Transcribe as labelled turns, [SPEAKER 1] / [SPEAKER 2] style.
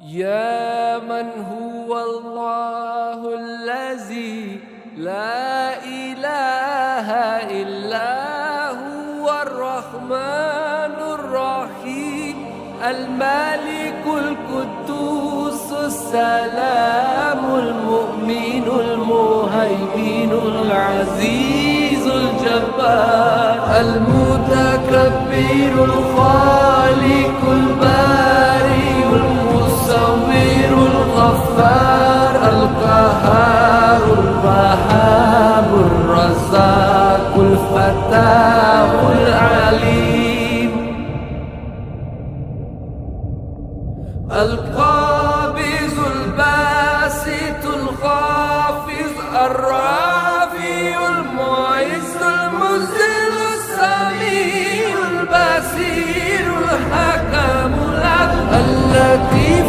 [SPEAKER 1] يا من هو الله الذي لا إله إلا هو الرحمن الرحيم الملك القدوس السلام المؤمن المهيمن العزيز الجبار المتكبر الخالق البارئ المصور الغفار القهار الوهاب الرزاق الفتاح العليم القابض الباسط الخافض الرافع المعز المذل السميع البصير الحكم العدل اللطيف